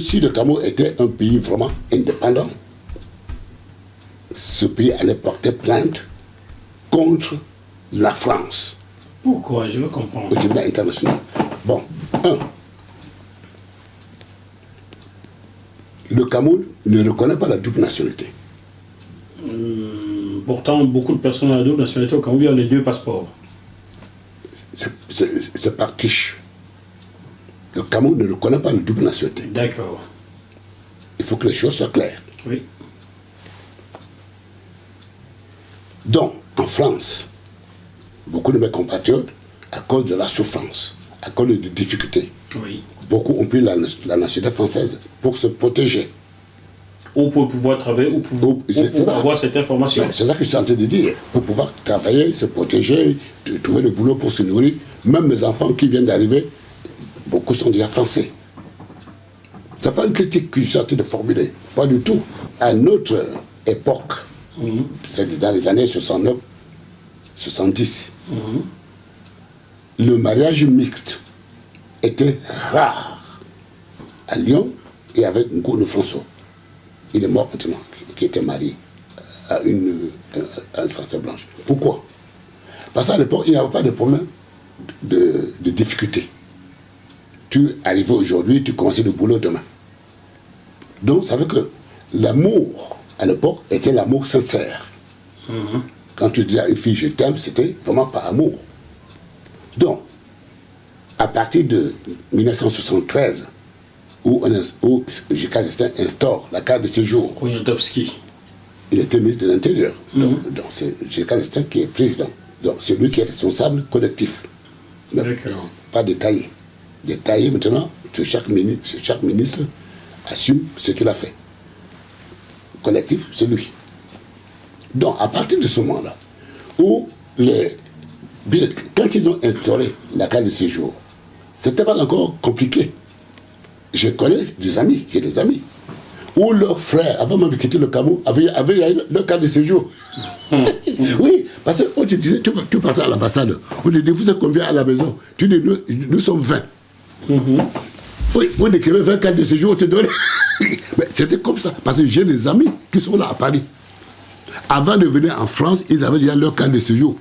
si le Cameroun était un pays vraiment indépendant, ce pays allait porter plainte contre la France. Pourquoi? Je veux comprendre. Au tribunal international. Bon, le Cameroun ne reconnaît pas la double nationalité. Pourtant, beaucoup de personnes ont la double nationalité au Cameroun, ont les deux passeports. C'est par tiche. Le Cameroun ne reconnaît pas la double nationalité. D'accord. Il faut que les choses soient claires. Oui. Donc, en France, beaucoup de mes compatriotes, à cause de la souffrance, à cause des difficultés, Oui. beaucoup ont pris la nationalité française pour se protéger. Ou pour pouvoir travailler, ou pour avoir cette information. C'est ça que je suis en train de dire. Pour pouvoir travailler, se protéger, trouver le boulot pour se nourrir. Même mes enfants qui viennent d'arriver, beaucoup sont déjà français. Ce n'est pas une critique que je suis en train de formuler. Pas du tout. À notre époque, c'est dans les années 69, 70, le mariage mixte était rare à Lyon et avec Ngolo François. Il est mort maintenant, qui était marié à une Française blanche. Pourquoi? Parce qu'à l'époque, il n'y avait pas de problème de difficulté. Tu arrives aujourd'hui, tu commences le boulot demain. Donc, ça veut que l'amour, à l'époque, était l'amour sincère. Quand tu disais à une fille, je t'aime, c'était vraiment par amour. Donc, à partir de 1973, où Giscard d'Estaing instaure la carte de séjour. Poniatowski. Il était ministre de l'Intérieur. Donc c'est Giscard d'Estaing qui est président. Donc c'est lui qui est responsable collectif. D'accord. Pas détaillé. Détaillé maintenant, chaque ministre assume ce qu'il a fait. Collectif, c'est lui. Donc à partir de ce moment-là, où quand ils ont instauré la carte de séjour, c'était pas encore compliqué. Je connais des amis, j'ai des amis, où leurs frères, avant même de quitter le Cameroun, avaient leur carte de séjour. Oui, parce que tu disais, tu partais à l'ambassade, on te dit, vous êtes combien à la maison? Tu dis, nous sommes 20. Oui, on écrivait 20 cartes de séjour, on te donnait. Mais c'était comme ça, parce que j'ai des amis qui sont là à Paris. Avant de venir en France, ils avaient déjà leur carte de séjour,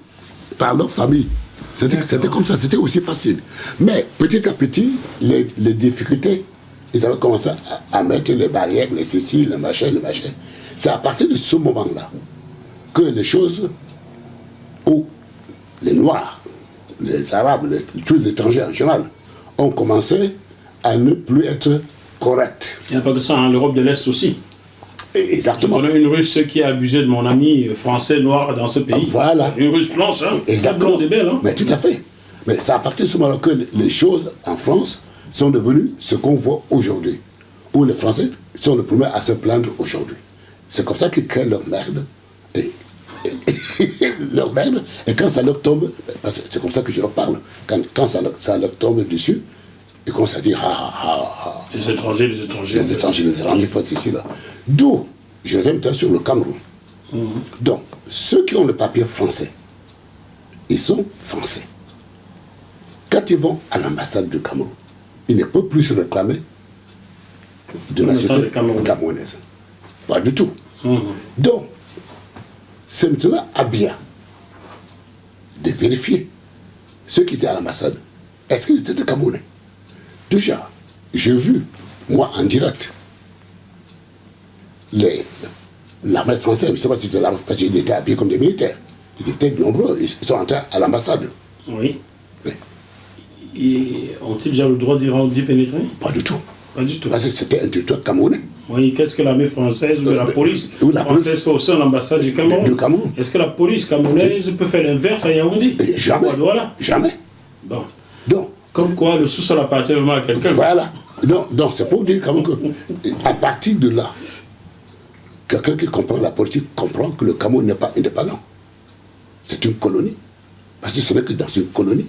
par leur famille. C'était comme ça, c'était aussi facile. Mais petit à petit, les difficultés, ils avaient commencé à mettre les barrières, les ceci, le machin. C'est à partir de ce moment-là que les choses où les Noirs, les Arabes, tous les étrangers en général, ont commencé à ne plus être corrects. Il n'y a pas que ça, hein, l'Europe de l'Est aussi. Exactement. On a une Russe qui a abusé de mon ami français noir dans ce pays. Voilà. Une Russe blanche, hein. Exactement. Blonde et belle, hein. Mais tout à fait. Mais c'est à partir de ce moment-là que les choses en France sont devenues ce qu'on voit aujourd'hui. Où les Français sont les premiers à se plaindre aujourd'hui. C'est comme ça qu'ils créent leur merde. Leur merde. Et quand ça leur tombe, parce que c'est comme ça que je leur parle, quand ça leur tombe dessus, ils commencent à dire Les étrangers, face ici, là. D'où, je reviens maintenant sur le Cameroun. Donc, ceux qui ont le papier français, ils sont français. Quand ils vont à l'ambassade du Cameroun, ils ne peuvent plus se réclamer de la société camerounaise. Pas du tout. Donc, c'est maintenant à bien de vérifier ceux qui étaient à l'ambassade. Est-ce qu'ils étaient des Camerounais? Déjà, j'ai vu, moi, en direct, l'armée française, je ne sais pas si c'était l'armée, parce qu'ils étaient habillés comme des militaires. Ils étaient nombreux, ils sont entrés à l'ambassade. Oui. Mais, et ont-ils déjà le droit d'y pénétrer? pas du tout. Pas du tout. Parce que c'était un territoire camerounais. Oui, qu'est-ce que l'armée française ou la police française fait au sein de l'ambassade du Cameroun? Est-ce que la police camerounaise peut faire l'inverse à Yaoundé? Jamais. Ou à Douala? Jamais. Bon. Donc, comme quoi le sous-sol appartient vraiment à quelqu'un. Voilà. Donc c'est pour dire quand même qu'à partir de là, quelqu'un qui comprend la politique comprend que le Cameroun n'est pas indépendant. C'est une colonie. Parce que ce n'est que dans une colonie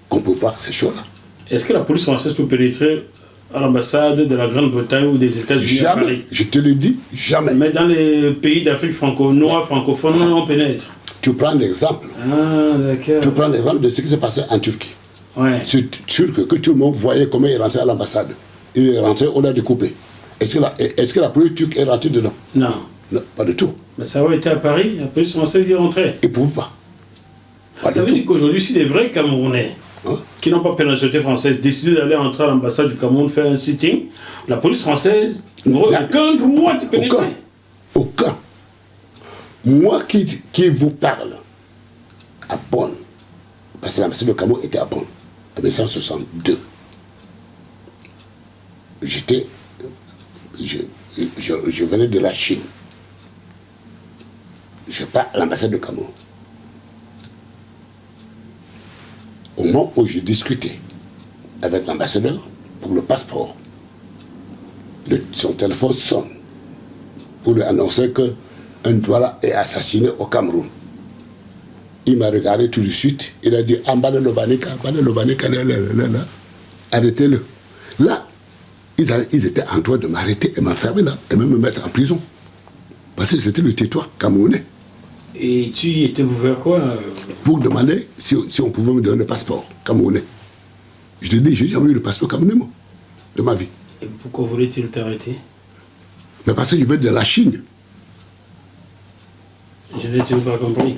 qu'on peut voir ces choses-là. Est-ce que la police française peut pénétrer à l'ambassade de la Grande-Bretagne ou des États-Unis? Jamais. Je te le dis, jamais. Mais dans les pays d'Afrique noire francophone, on pénètre. Tu prends l'exemple. Ah, d'accord. Tu prends l'exemple de ce qui s'est passé en Turquie. Ouais. C'est sûr que tout le monde voyait comment il rentrait à l'ambassade. il est rentré, on l'a découpé. Est-ce que la police turque est rentrée dedans? Non. Non, pas du tout. Mais ça aurait été à Paris, la police française y est rentrée. Ils ne pouvaient pas. Ça veut dire qu'aujourd'hui, si des vrais Camerounais qui n'ont pas payé la nationalité française décident d'aller entrer à l'ambassade du Cameroun faire un sitting, la police française n'aurait aucun droit de pénétrer. Aucun. Moi qui vous parle à Bonn, parce que l'ambassade du Cameroun était à Bonn, en 1962. Je venais de la Chine. Je pars à l'ambassade de Cameroun. Au moment où j'ai discuté avec l'ambassadeur pour le passeport, son téléphone sonne pour lui annoncer qu'un Douala est assassiné au Cameroun. Il m'a regardé tout de suite, il a dit arrêtez-le. Là, ils étaient en train de m'arrêter et m'enfermer là, et même me mettre en prison. Parce que c'était le territoire camerounais. Et tu y étais ouvert quoi? Pour demander si on pouvait me donner le passeport camerounais. Je te dis, je n'ai jamais eu le passeport camerounais, moi, de ma vie. Et pourquoi voulait-il t'arrêter? Mais parce que je viens de la Chine. Je n'ai pas compris.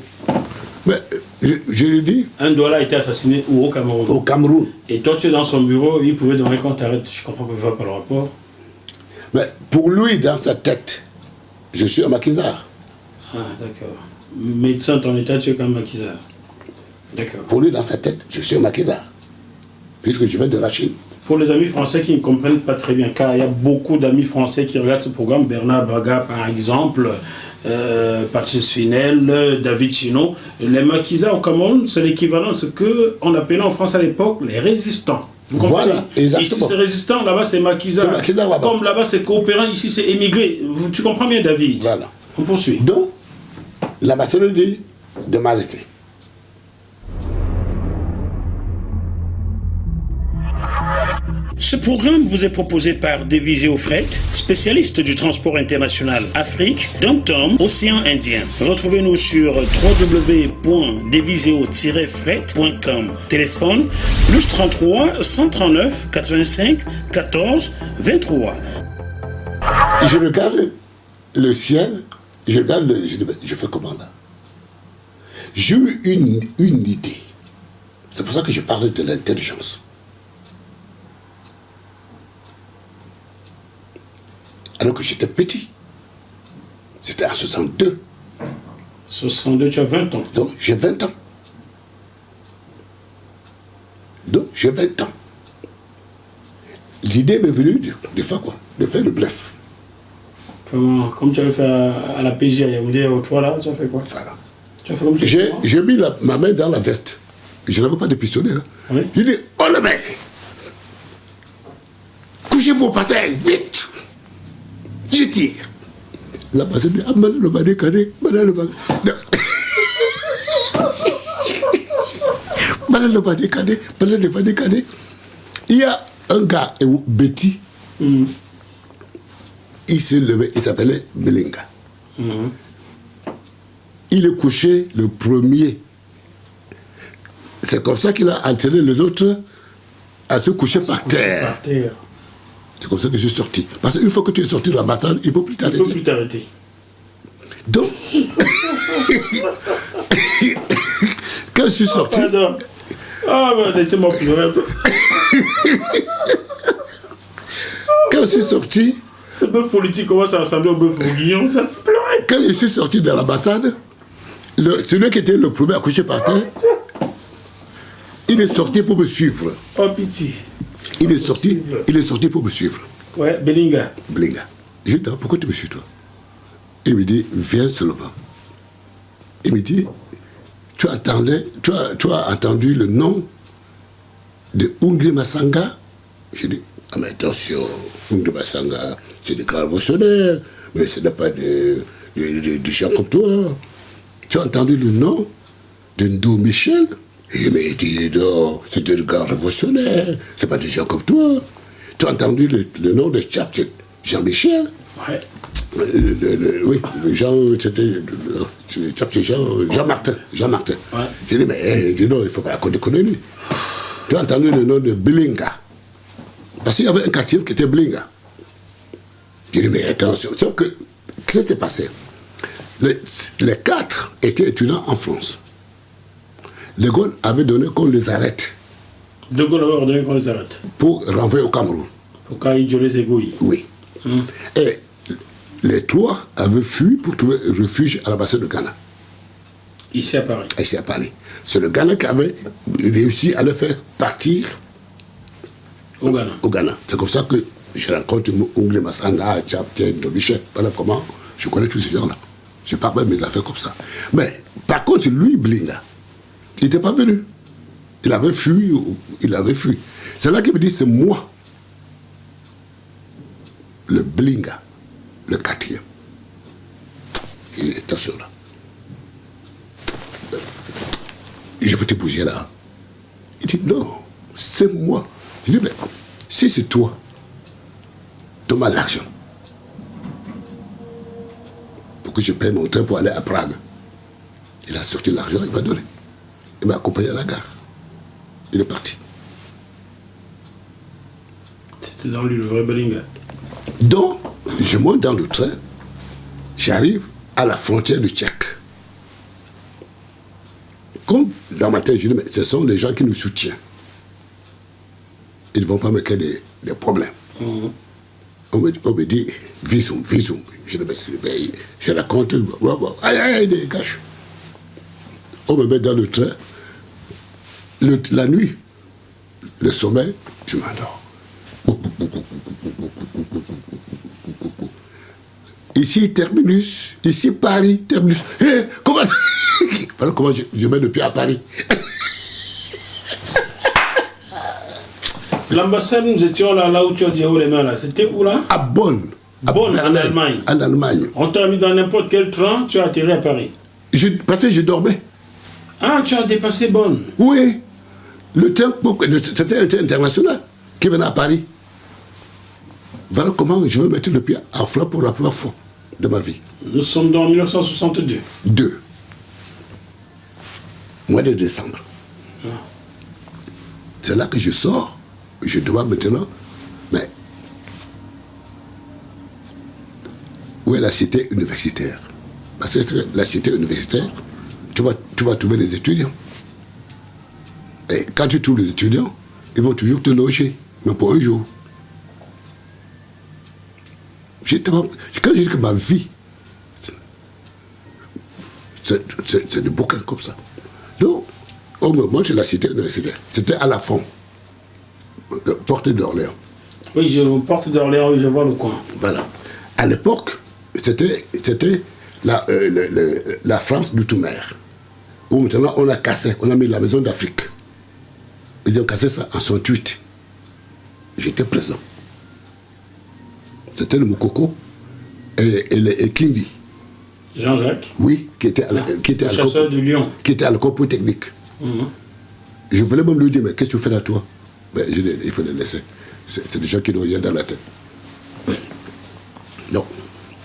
Mais je lui dis... Un Douala a été assassiné où, au Cameroun? Au Cameroun. Et toi, tu es dans son bureau, il pouvait demander qu'on t'arrête. Je comprends pas par le rapport. Mais pour lui, dans sa tête, je suis un maquisard. Ah, d'accord. Médecin, ton état, tu es comme maquisard. D'accord. Pour lui, dans sa tête, je suis un maquisard. Puisque je viens de la Chine. Pour les amis français qui ne comprennent pas très bien, car il y a beaucoup d'amis français qui regardent ce programme, Bernard Baga par exemple, Patrice Finel, David Chino, les maquisards au Cameroun, c'est l'équivalent de ce qu'on appelait en France à l'époque les résistants. Vous comprenez? Voilà, exactement. Ici c'est résistant, là-bas c'est maquisard. C'est maquisard là-bas. Comme là-bas c'est coopérant, ici c'est émigré. Tu comprends bien, David? Voilà. On poursuit. Donc, l'ambassadeur dit de m'arrêter. Ce programme vous est proposé par Deviseo Fret, spécialiste du transport international Afrique, Dom-Tom, Océan Indien. Retrouvez-nous sur www.deviseo-fret.com. Téléphone +33 139 85 14 23. Je regarde le ciel, je regarde, je fais comment là? J'ai eu une idée. C'est pour ça que je parle de l'intelligence. Alors que j'étais petit. C'était en 62. 62, tu as 20 ans. Donc, j'ai 20 ans. L'idée m'est venue de faire quoi? De faire le bluff. Comme tu avais fait à la PJ à Yaoundé, autrefois là, tu as fait quoi? Voilà. Tu as fait comme j'ai mis ma main dans la veste. Je n'avais pas de pistolet. Hein. Oui. J'ai dit, oh le mec, couchez vos patins, vite. Je tire. Là-bas, c'est dit, ah, malin le badé, cadé, malin le badé. Malin le badé, cadé, malin le badé, cadé. Il y a un gars, Betty, il s'est levé, il s'appelait Belinga. Il est couché le premier. C'est comme ça qu'il a entraîné les autres à se coucher par terre. C'est comme ça que je suis sorti. Parce qu'une fois que tu es sorti de l'ambassade, il ne peut plus t'arrêter. Il ne peut plus t'arrêter. Donc, quand je suis sorti... Pardon. Ah, ben, laissez-moi pleurer un peu. Quand je suis sorti... Ce bœuf politique commence à ressembler au bœuf bourguignon, ça fait pleurer. Quand je suis sorti de l'ambassade, celui qui était le premier à coucher par terre, il est sorti pour me suivre. Oh, pitié. Il est sorti pour me suivre. Ouais, Belinga. Belinga. Je dis, pourquoi tu me suis, toi? Il me dit, viens seulement. Il me dit, tu as entendu le nom de Ungri Masanga? Je dis, ah mais attention, Ungri Masanga, c'est des grands révolutionnaires, mais ce n'est pas des gens comme toi. Tu as entendu le nom de Ndo Michel? Il m'a dit, non, c'est des grands révolutionnaires, c'est pas des gens comme toi. Tu as entendu le nom de Chapchuk, Jean-Michel? Ouais. Oui, c'était Jean-Martin. Jean-Martin. Ouais. J'ai dit, mais non, il ne faut pas qu'on déconne lui. Tu as entendu le nom de Belinga? Parce qu'il y avait un quartier qui était Blinga. Je dis, mais attention, sauf que, qu'est-ce qui s'était passé? Les 4 étaient étudiants en France. De Gaulle avait donné qu'on les arrête. De Gaulle avait ordonné qu'on les arrête. Pour renvoyer au Cameroun. Pour qu'ils les égouillent. Oui. Et les 3 avaient fui pour trouver refuge à l'ambassade de Ghana. Ici à Paris. Ici à Paris. C'est le Ghana qui avait réussi à le faire partir au Ghana. Au Ghana. C'est comme ça que je rencontre Ongle Massanga, Tchaptier, Dobichet. Voilà comment je connais tous ces gens-là. Je parle même mes affaires comme ça. Mais par contre, lui, Blinga, il n'était pas venu. Il avait fui. C'est là qu'il me dit, c'est moi, le Blinga, le 4e. Il était sûr là. Je peux te bouger là. Il dit, non, c'est moi. Je dis, mais si c'est toi, donne-moi l'argent. Pour que je paye mon train pour aller à Prague. Il a sorti l'argent, il m'a donné. Il m'a accompagné à la gare. Il est parti. C'était dans lui le vrai Blinga. Donc, je monte dans le train, j'arrive à la frontière du Tchèque. Comme dans ma tête, je dis, mais ce sont les gens qui nous soutiennent. Ils ne vont pas me créer des problèmes. On me dit, visum. Je raconte, aïe, des gâches. On me met dans le train. La nuit, le sommeil, je m'endors. Ici, terminus. Ici, Paris, terminus. Hey, comment voilà comment je mets le pied à Paris. L'ambassade, nous étions là où tu as dit haut les mains là. C'était où là? À Bonn. Bonn, en Allemagne. En Allemagne. On t'a mis dans n'importe quel train, tu as atterri à Paris. Parce que je dormais. Ah, tu as dépassé Bonn. Oui. Le train, c'était un train international qui venait à Paris. Voilà comment je veux mettre le pied à flanc pour la première fois de ma vie. Nous sommes dans 1962. 2. Mois de décembre. C'est là que je sors. Je dois maintenant... Mais... Où est la cité universitaire? Parce que la cité universitaire, tu vas trouver les étudiants. Et quand tu trouves les étudiants, ils vont toujours te loger, mais pour un jour. Quand je dis que ma vie, c'est des bouquins comme ça. Donc, on me montre la cité universitaire. C'était à la fond, porte d'Orléans. Oui, porte d'Orléans, je vois le coin. Voilà. À l'époque, c'était la France d'outre-mer. Où maintenant on a cassé, on a mis la maison d'Afrique. Ils ont cassé ça en 68. J'étais présent. C'était le Moukoko et Kindi. Jean-Jacques. Oui, qui était le chasseur de Lyon. Qui était à l'école polytechnique. Je voulais même lui dire, mais qu'est-ce que tu fais là, toi? Ben, je dis, il faut les laisser. C'est des gens qui n'ont rien dans la tête. Donc,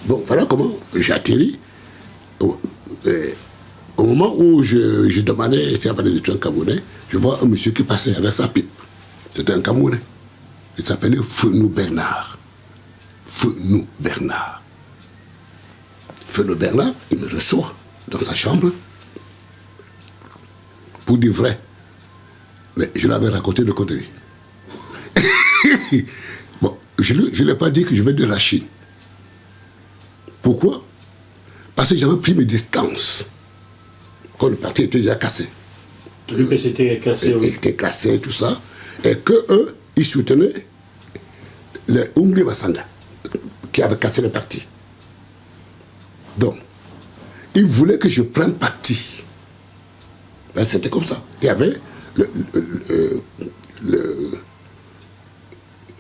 bon, voilà comment j'ai atterri. Au moment où je demandais si il y avait des étudiants camerounais, je vois un monsieur qui passait avec sa pipe. C'était un Camerounais. Il s'appelait Feunou Bernard. Feunou Bernard. Feunou Bernard, il me reçoit dans sa chambre pour dire vrai. Mais je l'avais raconté de conneries. Bon, je ne lui ai pas dit que je vais de la Chine. Pourquoi? Parce que j'avais pris mes distances. Quand le parti était déjà cassé. Le PC était cassé, oui. Il était cassé, tout ça. Et qu'eux, ils soutenaient le Umbi Masanga, qui avait cassé le parti. Donc, ils voulaient que je prenne parti. Ben, c'était comme ça. Il y avait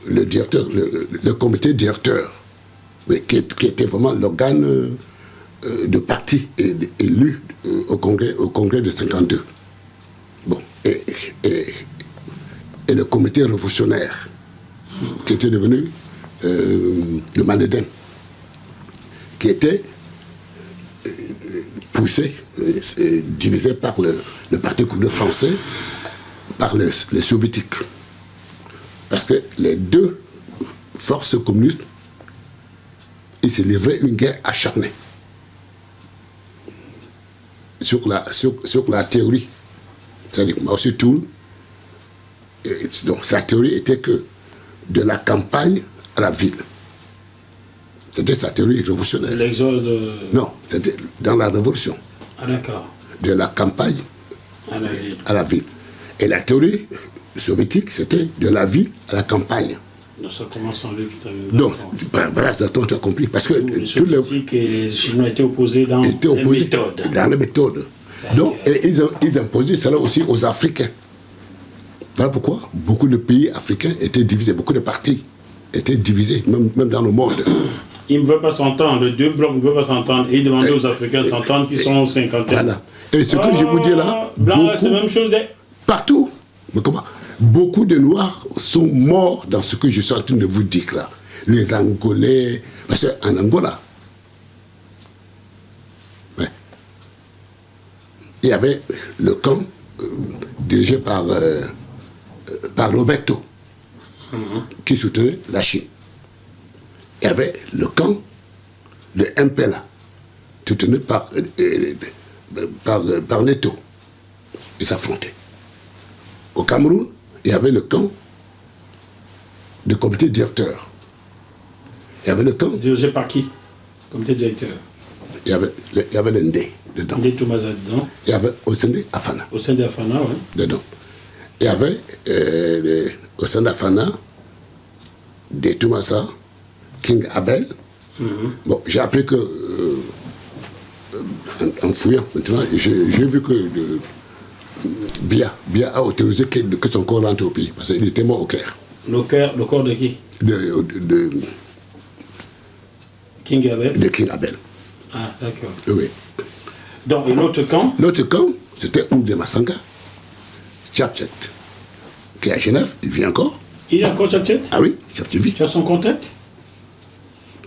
le directeur, le comité directeur, mais qui était vraiment l'organe de parti élu au congrès de 52. Bon, et le comité révolutionnaire, qui était devenu le Manedin, qui était poussé, divisé par le Parti communiste français, par les soviétiques. Parce que les deux forces communistes, ils se livraient une guerre acharnée sur la théorie. C'est-à-dire que Mao Tse-tung, donc sa théorie était que de la campagne à la ville. C'était sa théorie révolutionnaire. L'exode... Non, c'était dans la révolution. Ah d'accord. De la campagne À la ville. à la ville. Et la théorie soviétique, c'était de la ville à la campagne. Donc ça commence en lui qui termine. Donc, voilà, ça tu as compris. Parce que Les Soviétiques et les Chinois étaient opposés dans les méthodes. Dans les méthodes. Donc, et ils imposaient cela aussi aux Africains. Voilà pourquoi beaucoup de pays africains étaient divisés, beaucoup de partis étaient divisés, même dans le monde. Ils ne veulent pas s'entendre, les deux blocs ne veulent pas s'entendre, et ils demandaient aux Africains de s'entendre qui sont aux 50. Voilà. Et ce que je vous dis là, Blanc, c'est la même chose. Partout. Mais comment? Beaucoup de Noirs sont morts dans ce que je suis en train de vous dire là. Les Angolais, parce qu'en Angola, ouais, il y avait le camp dirigé par Roberto, qui soutenait la Chine. Il y avait le camp de Mpela, soutenu par Neto. Ils s'affrontaient. Au Cameroun, il y avait le camp du comité directeur. Il y avait le camp... Dirigé par qui? Comité directeur. Il y avait le Ndé dedans. Ndé Toumaza dedans. Il y avait Osende Afana. Osende Afana, oui. Dedans. Il y avait Osende Afana, de Toumaza, King Abel. Bon, j'ai appris que, en fouillant maintenant, j'ai vu que Bia a autorisé que son corps rentre au pays, parce qu'il était mort au Caire. Le corps de qui? De King Abel. De King Abel. Ah, d'accord. Oui. Donc, et l'autre camp? L'autre camp, c'était Oumde Massanga, Tchapchet, qui est à Genève, il vit encore. Il est encore Tchapchet? Ah oui, Tchapchet vit. Tu as son contact?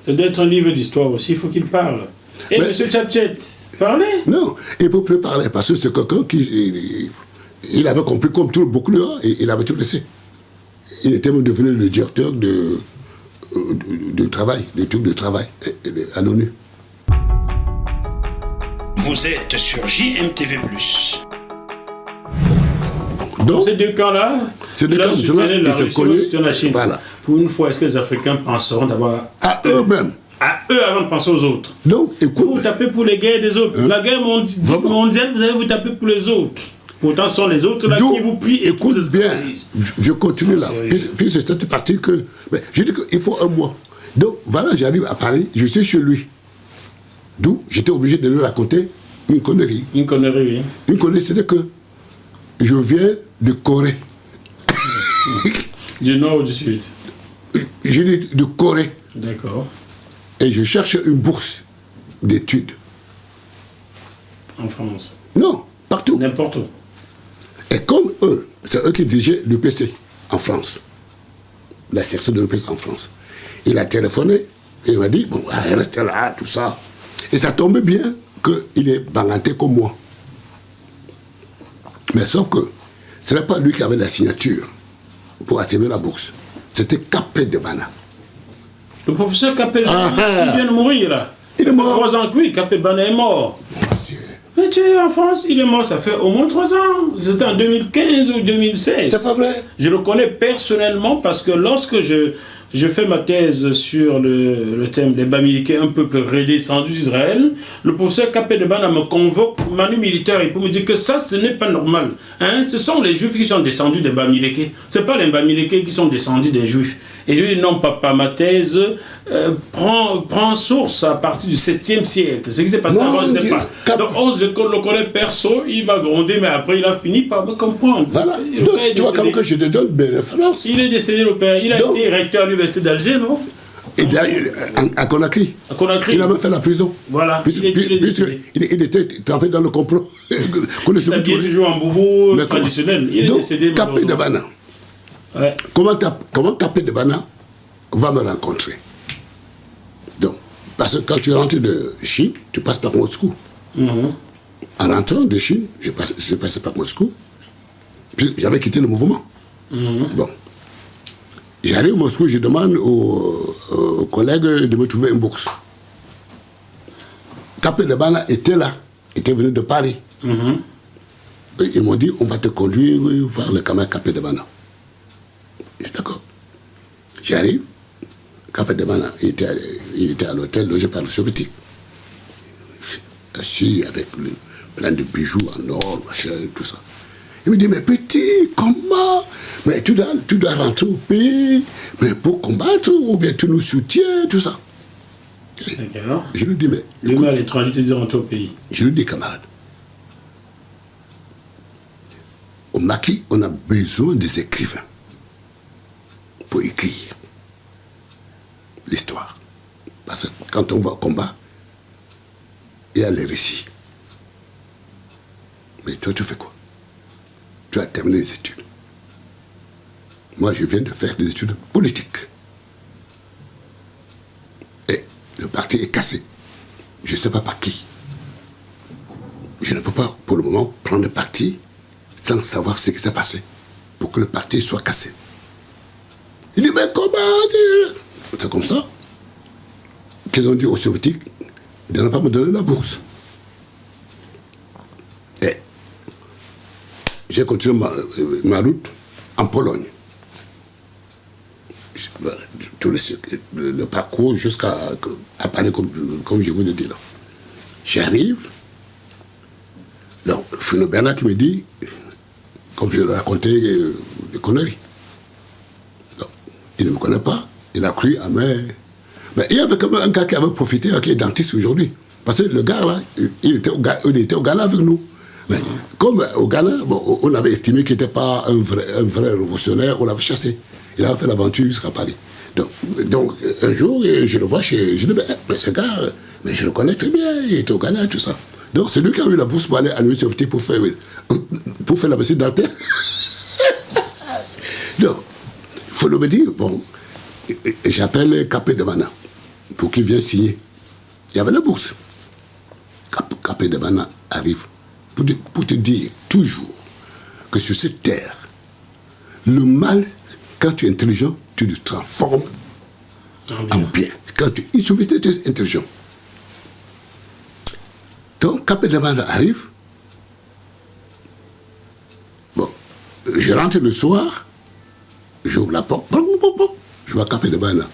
Ça doit être un livre d'histoire aussi, il faut qu'il parle. Et monsieur Tchapchet, parlez? Non, il ne peut plus parler parce que c'est quelqu'un qui. Il avait compris comme beaucoup de gens et il avait tout laissé. Il était même devenu le directeur de travail, des trucs de travail à l'ONU. Vous êtes sur JMTV+. Donc, ces deux camps-là, ces deux camps, ils se connaissent. La Chine. Voilà. Pour une fois, est-ce que les Africains penseront d'abord à eux-mêmes? À eux avant de penser aux autres. Donc, écoute. Vous tapez pour les guerres des autres. La guerre mondiale, vous allez vous taper pour les autres. Pourtant, ce sont les autres là qui vous prient et écoute qui vous bien, je continue là. Puis c'est cette partie que. Mais je dis qu'il faut un mois. Donc, voilà, j'arrive à Paris, je suis chez lui. D'où j'étais obligé de lui raconter une connerie. Une connerie, oui. Une connerie, c'est que je viens de Corée. Du nord ou du sud? Je dis de Corée. D'accord. Et je cherche une bourse d'études. En France? Non, partout. N'importe où. Et comme eux, c'est eux qui dirigeaient l'EPC en France. La section de l'EPC en France. Il a téléphoné et il m'a dit, bon, reste là, tout ça. Et ça tombait bien qu'il est banganté comme moi. Mais sauf que ce n'est pas lui qui avait la signature pour attirer la bourse. C'était Capé de Bana. Le professeur Capé de Bana, il vient de mourir là. Il est mort. 3 ans que oui, Capé de Bana est mort. Mais tu es en France, il est mort, ça fait au moins 3 ans. C'était en 2015 ou 2016. C'est pas vrai. Je le connais personnellement parce que lorsque je fais ma thèse sur le thème des Bamileke, un peuple redescendu d'Israël, le professeur Capé de Bana me convoque manu militaire et pour me dire que ça, ce n'est pas normal. Hein? Ce sont les Juifs qui sont descendus des Bamileke. Ce n'est pas les Bamileke qui sont descendus des Juifs. Et je lui dis non, papa, ma thèse prend source à partir du 7e siècle. Ce qui s'est passé avant, je ne sais pas. Donc, je le connais perso, il m'a grondé, mais après, il a fini par me comprendre. Voilà. Donc, tu vois, comme que je te donne mes références. Il est décédé, le père. Il a été recteur à l'université d'Alger, non? Et à Conakry. À Conakry. Il a même fait la prison. Voilà. Il était trempé dans le complot. Il s'habillait toujours en boubou traditionnel. Il est décédé. Capé de Bana. Ouais. Comment Capé de Bana va me rencontrer? Donc, parce que quand tu rentres de Chine, tu passes par Moscou. En rentrant de Chine, je passais par Moscou. Puis j'avais quitté le mouvement. Bon. J'arrive au Moscou, je demande aux collègues de me trouver une bourse. Capé de Bana était là, était venu de Paris. Ils m'ont dit, on va te conduire voir le camarade Capé de Bana. Je dis d'accord. J'arrive, Capé de Bana, il était à l'hôtel logé par le soviétique. Assis avec plein de bijoux en or, machin, tout ça. Il me dit, mais petit, comment? Mais tu dois rentrer au pays, mais pour combattre, ou bien tu nous soutiens, tout ça. D'accord. Je lui dis, mais... Lui, à l'étranger, tu dis rentrer au pays. Je lui dis, camarade, au maquis, on a besoin des écrivains pour écrire l'histoire. Parce que quand on va au combat, il y a les récits. Mais toi, tu fais quoi? Tu as terminé les études. Moi, je viens de faire des études politiques. Et le parti est cassé. Je ne sais pas par qui. Je ne peux pas, pour le moment, prendre le parti sans savoir ce qui s'est passé pour que le parti soit cassé. Il dit, mais comment? C'est comme ça qu'ils ont dit aux soviétiques de ne pas me donner la bourse. Et j'ai continué ma route en Pologne. Tout le parcours jusqu'à Paris, comme je vous ai dit là. J'arrive. Alors, Fino Bernard qui me dit, comme je le racontais, des conneries. Donc, il ne me connaît pas. Il a cru à mes... Mais il y avait quand même un gars qui avait profité, qui est dentiste aujourd'hui. Parce que le gars là, il était au Ghana avec nous. Mais comme au Ghana, bon, on avait estimé qu'il n'était pas un vrai révolutionnaire, on l'avait chassé. Il avait fait l'aventure jusqu'à Paris. Donc, un jour, je le vois chez... Je dis, mais ce gars, mais je le connais très bien, il était au Ghana et tout ça. Donc, c'est lui qui a eu la bourse pour aller à l'université pour faire la médecine dentaire. Donc, il faut me dire, bon, j'appelle Capé de Bana pour qu'il vienne signer. Il y avait la bourse. Capé de Bana arrive pour te dire toujours que sur cette terre, le mal, quand tu es intelligent, tu le transformes en bien. Il suffit d'être intelligent. Donc, Capé de Bana arrive. Bon, je rentre le soir, j'ouvre la porte, je vois Capé de Bana.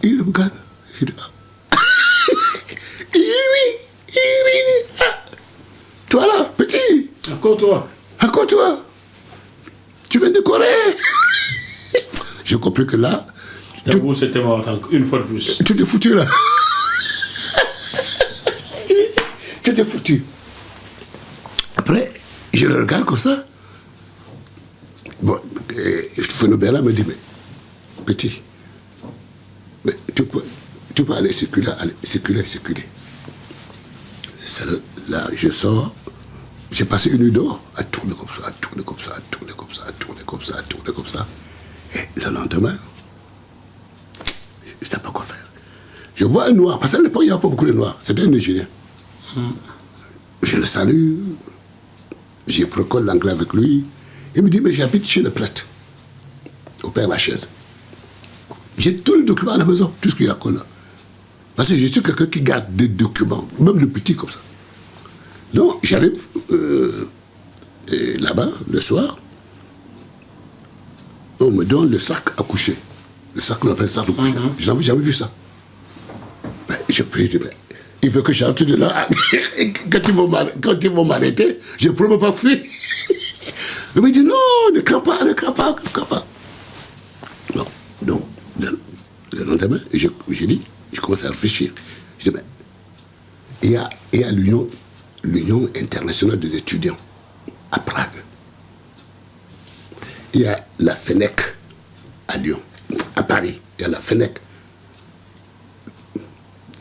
Il me regarde. Il dit, toi là, petit. Encore toi. Encore toi. Tu viens de Corée. J'ai compris que là. Ta bourse était morte une fois de plus. Tu t'es foutu là. Tu t'es foutu. Après, je le regarde comme ça. Bon, Fino Bernard me dit, mais petit, mais tu peux aller circuler. Là, je sors, j'ai passé une nuit dehors, à tourner comme ça. Et le lendemain, je ne sais pas quoi faire. Je vois un noir, parce qu'à l'époque, il n'y avait pas beaucoup de noirs, c'était un Nigérien. Je le salue, j'ai procole l'anglais avec lui. Il me dit, mais j'habite chez le prêtre, au Père Lachaise. J'ai tous les documents à la maison, tout ce qu'il y a là. Parce que je suis quelqu'un qui garde des documents, même le petit comme ça. Donc, j'arrive là-bas, le soir, on me donne le sac à coucher. Le sac qu'on appelle le sac de coucher. J'ai jamais vu ça. Mais je prie, mais il veut que j'entre de là. Quand ils vont m'arrêter, je ne peux pas fuir. Il me dit, non, ne crains pas. Non. Donc, le lendemain, je commence à réfléchir. Je dis, mais il y a l'Union internationale des étudiants à Prague. Il y a la FENEC à Lyon, à Paris. Il y a la FENEC,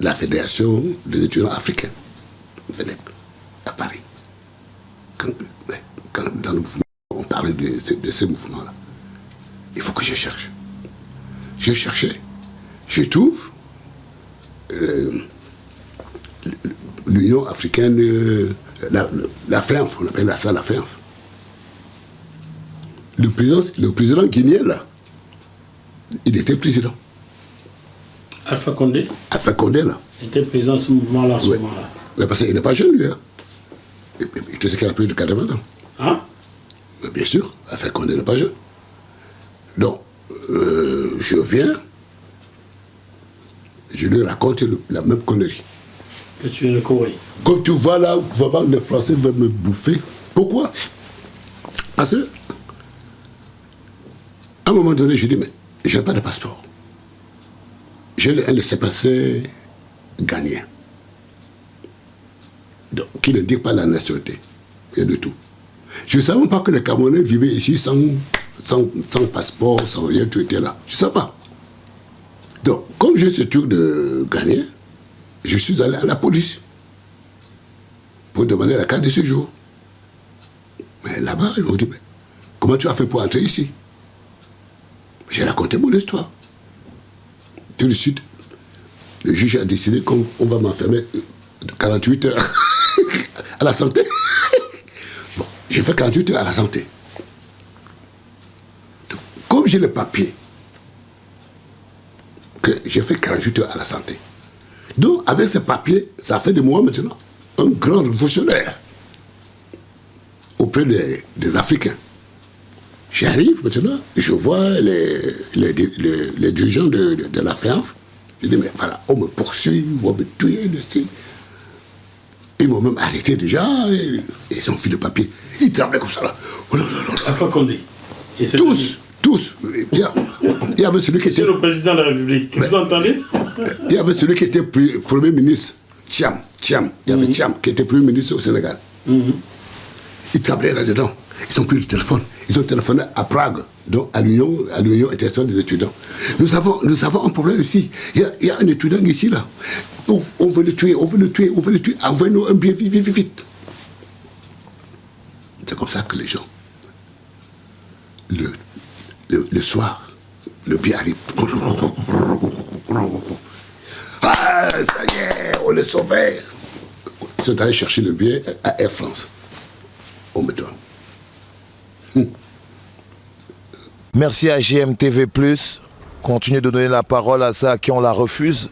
la Fédération des étudiants africains, FENEC, à Paris. Quand dans le mouvement, on parlait de ces mouvements-là, il faut que je cherche. Je cherchais, je trouve l'Union africaine, la FENF, on appelle ça la FENF. Le président guinéen, là, Il était président. Alpha Condé Alpha Condé, là. était président de ce mouvement-là, Oui. Mais parce qu'il n'est pas jeune, lui. Hein. Tu sais qu'il a plus de 80 ans. Hein? Mais bien sûr, Alpha Condé n'est pas jeune. Donc, je viens, je lui raconte la même connerie. Que tu es le Corée. Comme tu vois là, vraiment, les Français veulent me bouffer. Pourquoi? Parce que, à un moment donné, je dis, mais je n'ai pas de passeport. J'ai un laissez-passer ghanéen. Donc, qui ne dit pas la nationalité. Rien du tout. Je ne savais pas que les Camerounais vivaient ici sans passeport, sans rien, tout était là. Je ne savais pas. Donc, comme j'ai ce truc de ghanéen, je suis allé à la police pour demander la carte de séjour. Mais là-bas, ils m'ont dit, mais comment tu as fait pour entrer ici? J'ai raconté mon histoire. Tout de suite, le juge a décidé qu'on va m'enfermer 48 heures à la santé. Bon, j'ai fait 48 heures à la santé. Donc, comme j'ai le papier, que j'ai fait 48 heures à la santé. Donc, avec ce papier, ça fait de moi maintenant un grand révolutionnaire auprès des Africains. J'arrive maintenant, je vois les dirigeants de la FEAF. Je dis, mais voilà, on me poursuit, on me tuer, ils m'ont même arrêté déjà, ils ont fait le papier. Ils tremblaient comme ça là. Oh là là là. Alpha Condé. Et Tous. Il y avait celui qui était... C'est le président de la République. Vous entendez? Il y avait celui qui était Premier ministre, Thiam. Il y avait Thiam qui était Premier ministre au Sénégal. Ils tremblaient là-dedans. Ils ont pris le téléphone. Ils ont téléphoné à Prague, donc à l'Union internationale des étudiants. Nous avons un problème ici. Il y a un étudiant ici, là. On veut le tuer. Envoyez-nous un billet, vite. C'est comme ça que les gens, le soir, le billet arrive. Ah, ça y est, on est sauvé. Ils sont allés chercher le billet à Air France. On me donne. Merci à GMTV+. Continuez de donner la parole à ceux à qui on la refuse.